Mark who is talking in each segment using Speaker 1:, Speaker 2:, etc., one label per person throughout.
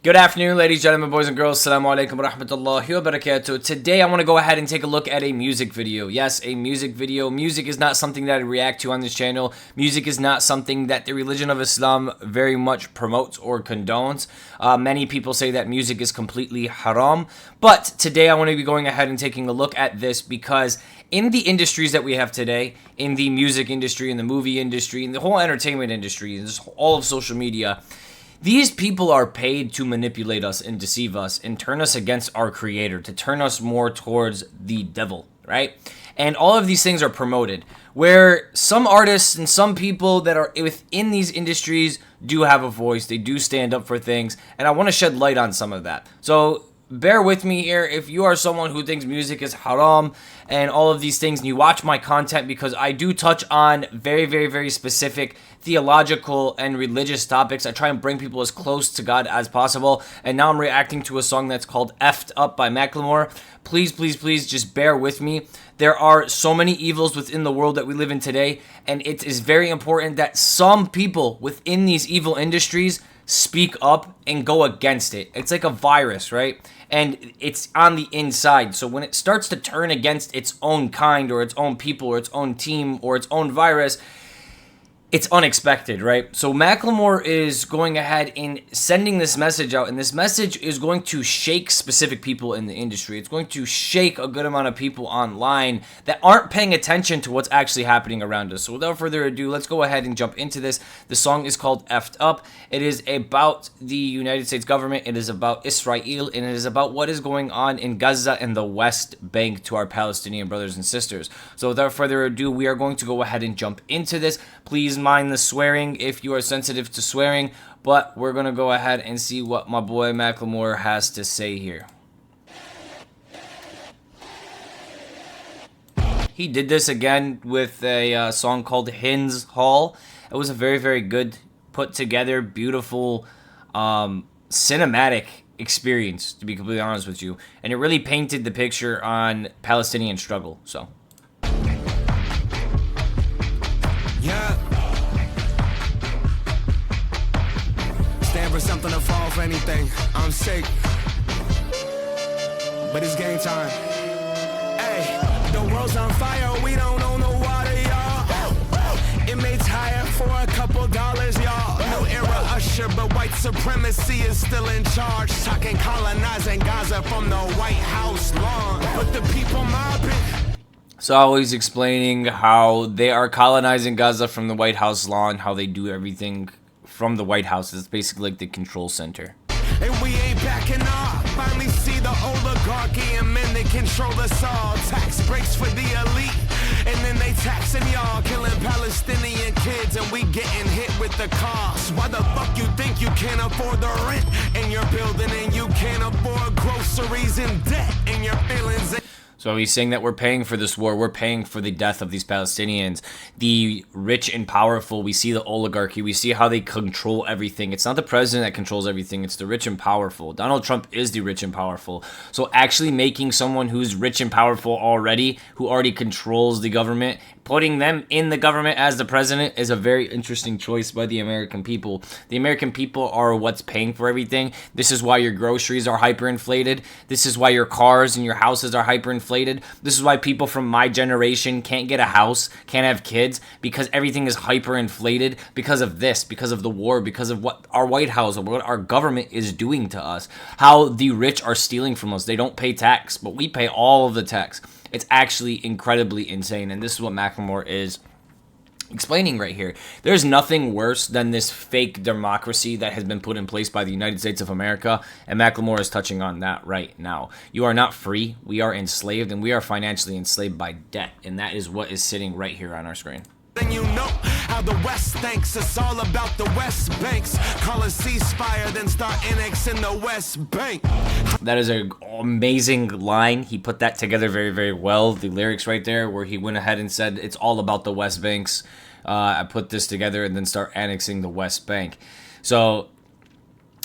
Speaker 1: Good afternoon, ladies, gentlemen, boys and girls. Assalamu alaikum wa rahmatullahi wa barakatuh. Today, I want to go ahead and take a look at a music video. Yes, a music video. Music is not something that I react to on this channel. Music is not something that the religion of Islam very much promotes or condones. Many people say that music is completely haram. But today, I want to be going ahead and taking a look at this because in the industries that we have today, in the music industry, in the movie industry, in the whole entertainment industry, in all of social media, these people are paid to manipulate us and deceive us and turn us against our creator, to turn us more towards the devil, right? And all of these things are promoted, where some artists and some people that are within these industries do have a voice, they do stand up for things, and I want to shed light on some of that. So bear with me here if you are someone who thinks music is haram and all of these things, and you watch my content, because I do touch on very, very, very specific theological and religious topics. I try and bring people as close to God as possible, and now I'm reacting to a song that's called Effed Up by MACKLEMORE. Please, please, please just bear with me. There are so many evils within the world that we live in today, and it is very important that some people within these evil industries speak up and go against it. It's like a virus, right? And it's on the inside. So when it starts to turn against its own kind or its own people or its own team or its own virus, it's unexpected, right? So MACKLEMORE is going ahead and sending this message out, and this message is going to shake specific people in the industry. It's going to shake a good amount of people online that aren't paying attention to what's actually happening around us. So without further ado, let's go ahead and jump into this. The song is called Effed Up. It is about the United States government. It is about Israel, and it is about what is going on in Gaza and the West Bank to our Palestinian brothers and sisters. So without further ado, we are going to go ahead and jump into this. Please mind the swearing if you are sensitive to swearing, but we're going to go ahead and see what my boy MACKLEMORE has to say here. He did this again with a song called Hins Hall. It was a very, very good, put together, beautiful, cinematic experience, to be completely honest with you. And it really painted the picture on Palestinian struggle, so.
Speaker 2: Yeah. Stand for something to fall for anything. I'm sick, but it's game time. Hey, the world's on fire. We don't own the water, y'all. It may tire for a couple dollars, y'all. New era usher, but white supremacy is still in charge. Talking colonizing Gaza from the White House lawn. But the people mobbing.
Speaker 1: So always explaining how they are colonizing Gaza from the White House lawn, how they do everything from the White House. It's basically like the control center.
Speaker 2: And we ain't backing off. Finally see the oligarchy and men that control us all. Tax breaks for the elite, and then they taxing y'all, killing Palestinian kids, and we getting hit with the cost. Why the fuck you think you can't afford the rent in your building, and you can't afford groceries and debt in your feelings?
Speaker 1: So he's saying that we're paying for this war. We're paying for the death of these Palestinians. The rich and powerful, we see the oligarchy. We see how they control everything. It's not the president that controls everything. It's the rich and powerful. Donald Trump is the rich and powerful. So actually making someone who's rich and powerful already, who already controls the government, putting them in the government as the president is a very interesting choice by the American people. The American people are what's paying for everything. This is why your groceries are hyperinflated. This is why your cars and your houses are hyperinflated. This is why people from my generation can't get a house, can't have kids, because everything is hyperinflated because of this, because of the war, because of what our White House or what our government is doing to us. How the rich are stealing from us. They don't pay tax, but we pay all of the tax. It's actually incredibly insane, and this is what MACKLEMORE is explaining right here. There's nothing worse than this fake democracy that has been put in place by the United States of America, and MACKLEMORE is touching on that right now. You are not free. We are enslaved, and we are financially enslaved by debt, and that is what is sitting right here on our screen.
Speaker 2: Then you know how the West thinks. It's all about the West Banks. Call a ceasefire, then start annexing the West Bank.
Speaker 1: That is an amazing line. He put that together very, very well. The lyrics right there where he went ahead and said, it's all about the West Banks. I put this together and then start annexing the West Bank. So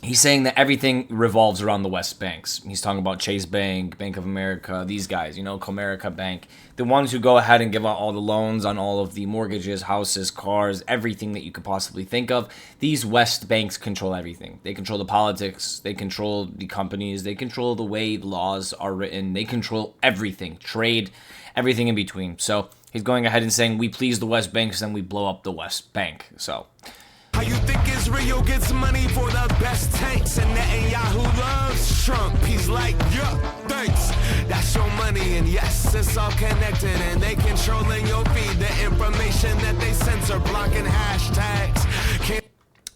Speaker 1: he's saying that everything revolves around the West Banks. He's talking about Chase Bank, Bank of America, these guys, you know, Comerica Bank, the ones who go ahead and give out all the loans on all of the mortgages, houses, cars, everything that you could possibly think of. These West Banks control everything. They control the politics, they control the companies, they control the way laws are written, they control everything, trade, everything in between. So he's going ahead and saying, we please the West Banks, then we blow up the West Bank. So
Speaker 2: how you think Israel gets money for the best tanks, and Netanyahu loves Trump? He's like, yeah, thanks. That's your money, and yes, it's all connected, and they controlling your feed. The information that they censor, blocking hashtags.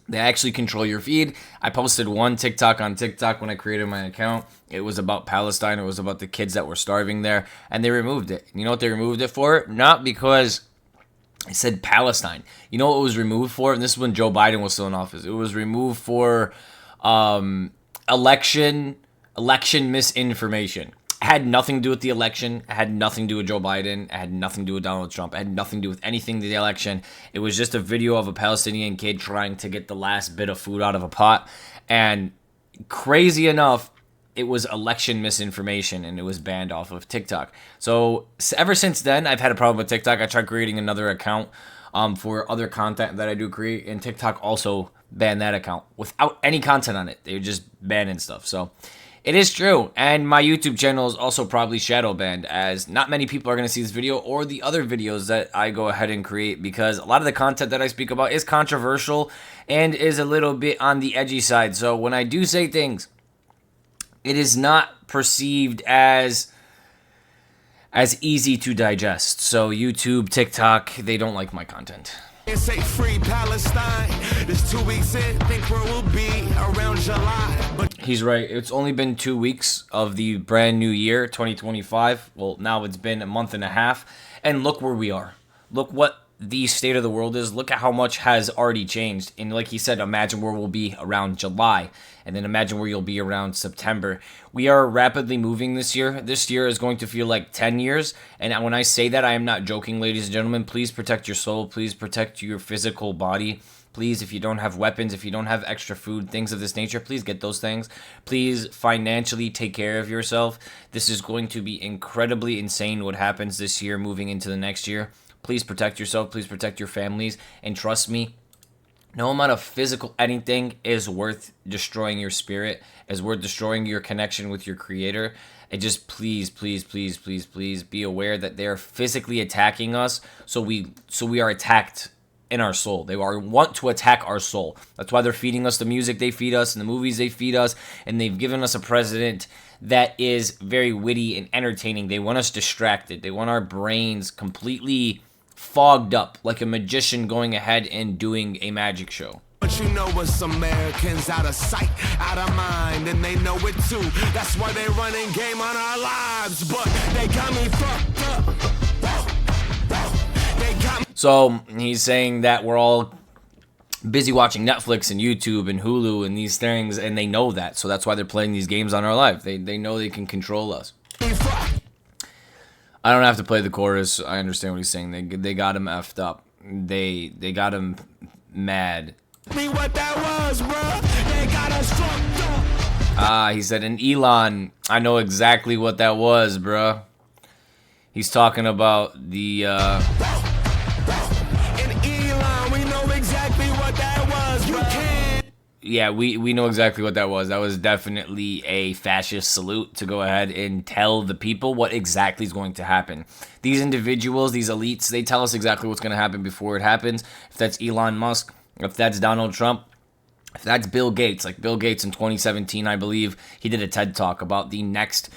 Speaker 1: They actually control your feed. I posted one TikTok on TikTok when I created my account. It was about Palestine. It was about the kids that were starving there, and they removed it. You know what they removed it for? Not because it said Palestine. You know what it was removed for? And this is when Joe Biden was still in office. It was removed for election misinformation. It had nothing to do with the election. It had nothing to do with Joe Biden. It had nothing to do with Donald Trump. It had nothing to do with anything to the election. It was just a video of a Palestinian kid trying to get the last bit of food out of a pot. And crazy enough, it was election misinformation, and it was banned off of TikTok. So ever since then, I've had a problem with TikTok. I tried creating another account for other content that I do create, and TikTok also banned that account without any content on it. They were just banning stuff. So it is true, and my YouTube channel is also probably shadow banned, as not many people are going to see this video or the other videos that I go ahead and create, because a lot of the content that I speak about is controversial and is a little bit on the edgy side. So when I do say things, it is not perceived as easy to digest. So YouTube, TikTok, they don't like my content.
Speaker 2: Say free Palestine. There's 2 weeks in, think where we'll be around July. But
Speaker 1: he's right. It's only been 2 weeks of the brand new year, 2025. Well, now it's been a month and a half. And look where we are. Look what the state of the world is. Look at how much has already changed. And like he said, imagine where we'll be around July, and then imagine where you'll be around September. We are rapidly moving this year. This year is going to feel like 10 years. And when I say that, I am not joking, ladies and gentlemen. Please protect your soul. Please protect your physical body. Please, if you don't have weapons, if you don't have extra food, things of this nature, please get those things. Please financially take care of yourself. This is going to be incredibly insane what happens this year moving into the next year. Please protect yourself. Please protect your families. And trust me, no amount of physical anything is worth destroying your spirit, is worth destroying your connection with your creator. And just please, please, please, please, please be aware that they are physically attacking us. So we are attacked in our soul. They want to attack our soul. That's why they're feeding us the music they feed us and the movies they feed us. And they've given us a president that is very witty and entertaining. They want us distracted. They want our brains completely fogged up, like a magician going ahead and doing a magic show.
Speaker 2: But you know us Americans, out of sight, out of mind, and they know it too. That's why they running game on our lives, but they got me fucked up. They got me.
Speaker 1: So he's saying that we're all busy watching Netflix and YouTube and Hulu and these things, and they know that. So that's why they're playing these games on our life. They know they can control us. I don't have to play the chorus. I understand what he's saying. They got him effed up. They got him mad.
Speaker 2: Me what that was, bro. They got us fucked up.
Speaker 1: He said, and Elon, I know exactly what that was, bro. He's talking about the
Speaker 2: And Elon, we know exactly what that was, bro.
Speaker 1: Yeah, we know exactly what that was. That was definitely a fascist salute to go ahead and tell the people what exactly is going to happen. These individuals, these elites, they tell us exactly what's going to happen before it happens. If that's Elon Musk, if that's Donald Trump, if that's Bill Gates, like Bill Gates in 2017, I believe, he did a TED Talk about the next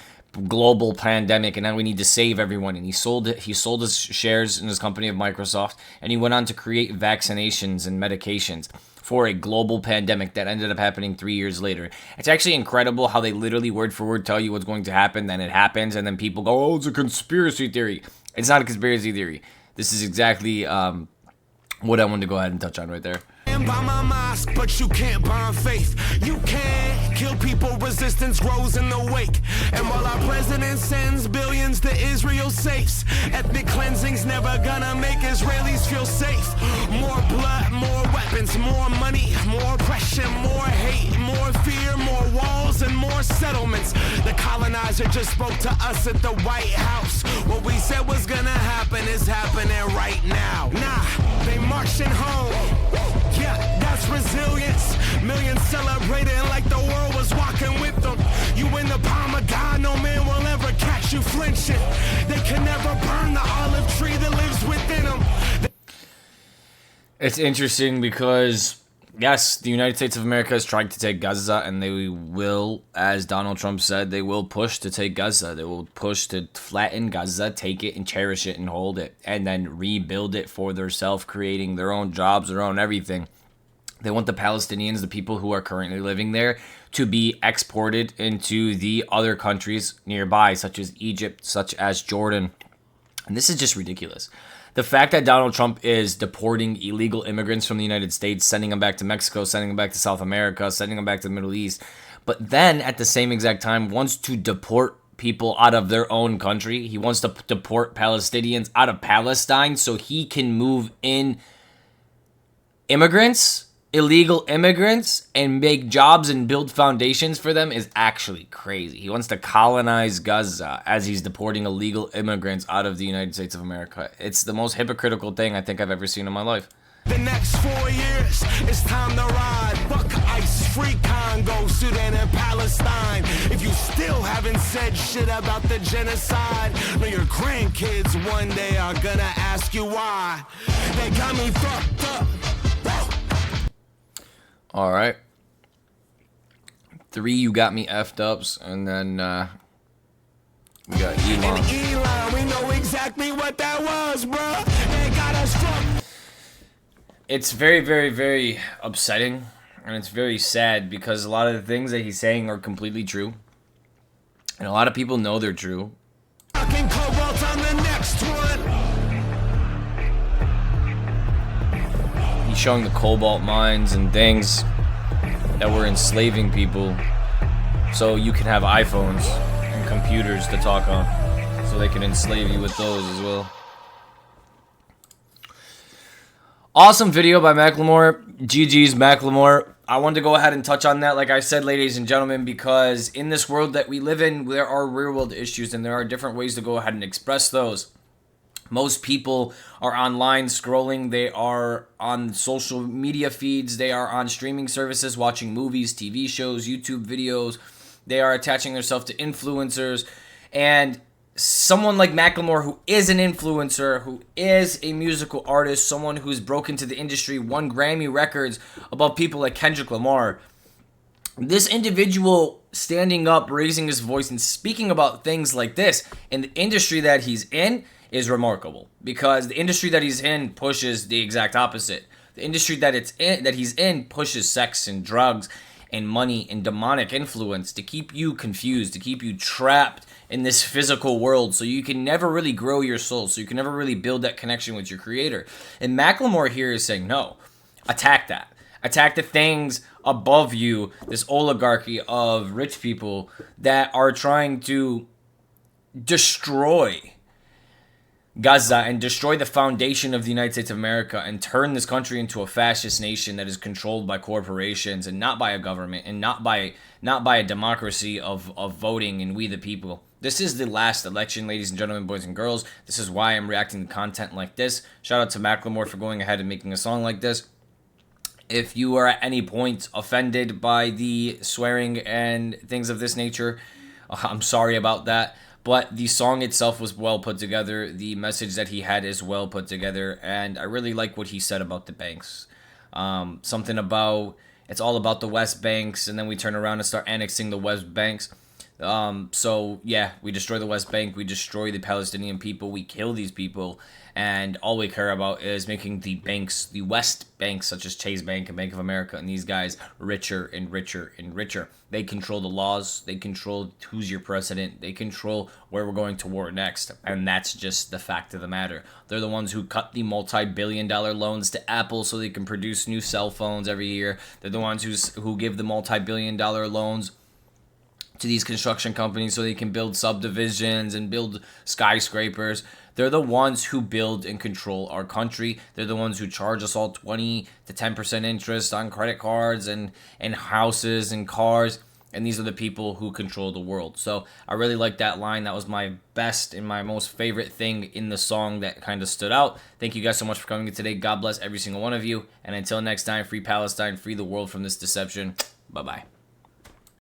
Speaker 1: global pandemic and how we need to save everyone. And he sold his shares in his company of Microsoft, and he went on to create vaccinations and medications for a global pandemic that ended up happening 3 years later. It's actually incredible how they literally word for word tell you what's going to happen, then it happens, and then people go, oh, it's a conspiracy theory. It's not a conspiracy theory. This is exactly what I wanted to go ahead and touch on right there.
Speaker 2: By my mosque, but you can't burn faith. You can't kill people resistance grows in the wake. And while our president sends billions to Israel safes, ethnic cleansing's never gonna make Israelis feel safe. More blood, more weapons, more money, more oppression, more hate, more fear, more walls, and more settlements. The colonizer just spoke to us at the White House. What we said was gonna happen is happening right now. Nah, they marching home. Yeah, that's resilience. Millions celebrating like the world was walking with them. You in the palm of God, no man will ever catch you flinching. They can never burn the olive tree that lives within them.
Speaker 1: It's interesting because, yes, the United States of America is trying to take Gaza, and they will, as Donald Trump said, they will push to take Gaza. They will push to flatten Gaza, take it and cherish it and hold it, and then rebuild it for themselves, creating their own jobs, their own everything. They want the Palestinians, the people who are currently living there, to be exported into the other countries nearby, such as Egypt, such as Jordan. And this is just ridiculous. The fact that Donald Trump is deporting illegal immigrants from the United States, sending them back to Mexico, sending them back to South America, sending them back to the Middle East, but then at the same exact time wants to deport people out of their own country. He wants to deport Palestinians out of Palestine so he can move in immigrants, illegal immigrants, and make jobs and build foundations for them is actually crazy. He wants to colonize Gaza as he's deporting illegal immigrants out of the United States of America. It's the most hypocritical thing I think I've ever seen in my life.
Speaker 2: The next 4 years, it's time to ride. Buck ice, free Congo, Sudan, and Palestine. If you still haven't said shit about the genocide, know your grandkids one day are gonna ask you why. They got me fucked up.
Speaker 1: All right. 3, you got me effed ups, and then we got Elon.
Speaker 2: And Elon, we know exactly what that was, bro. They got us fucked.
Speaker 1: It's very, very, very upsetting, and it's very sad because a lot of the things that he's saying are completely true, and a lot of people know they're true.
Speaker 2: Fucking cobalt on the next one.
Speaker 1: He's showing the cobalt mines and things that were enslaving people so you can have iPhones and computers to talk on, so they can enslave you with those as well. Awesome video by MACKLEMORE. GG's MACKLEMORE. I wanted to go ahead and touch on that, like I said, ladies and gentlemen, because in this world that we live in, there are real world issues, and there are different ways to go ahead and express those. Most people are online scrolling. They are on social media feeds. They are on streaming services, watching movies, TV shows, YouTube videos. They are attaching themselves to influencers. And someone like MACKLEMORE, who is an influencer, who is a musical artist, someone who's broken to the industry, won Grammy records above people like Kendrick Lamar. This individual standing up, raising his voice, and speaking about things like this in the industry that he's in is remarkable, because the industry that he's in pushes the exact opposite. The industry that he's in pushes sex and drugs and money and demonic influence to keep you confused, to keep you trapped in this physical world, so you can never really grow your soul, so you can never really build that connection with your creator. And MACKLEMORE here is saying, no, attack that. Attack the things above you, this oligarchy of rich people that are trying to destroy Gaza and destroy the foundation of the United States of America and turn this country into a fascist nation that is controlled by corporations and not by a government and not by a democracy of voting and we the people. This is the last election, ladies and gentlemen, boys and girls. This is why I'm reacting to content like this. Shout out to MACKLEMORE for going ahead and making a song like this. If you are at any point offended by the swearing and things of this nature, I'm sorry about that. But the song itself was well put together. The message that he had is well put together. And I really like what he said about the banks. Something about, it's all about the West Banks. And then we turn around and start annexing the West Banks. So, yeah, we destroy the West Bank. We destroy the Palestinian people. We kill these people. And all we care about is making the banks, the West banks, such as Chase Bank and Bank of America, and these guys richer and richer and richer. They control the laws. They control who's your president. They control where we're going to war next. And that's just the fact of the matter. They're the ones who cut the multi-billion-dollar loans to Apple so they can produce new cell phones every year. They're the ones who give the multi-billion-dollar loans to these construction companies so they can build subdivisions and build skyscrapers. They're the ones who build and control our country. They're the ones who charge us all 20 to 10% interest on credit cards and houses and cars. And these are the people who control the world. So I really like that line. That was my best and my most favorite thing in the song that kind of stood out. Thank you guys so much for coming in today. God bless every single one of you. And until next time, free Palestine, free the world from this deception. Bye-bye.